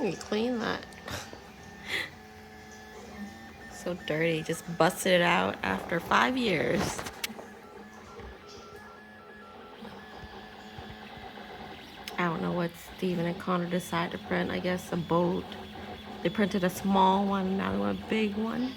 You clean that. So dirty. Just busted it out after 5 years. I don't know what Stephen and Connor decided to print. I guess a boat. They printed a small one, now they want a big one.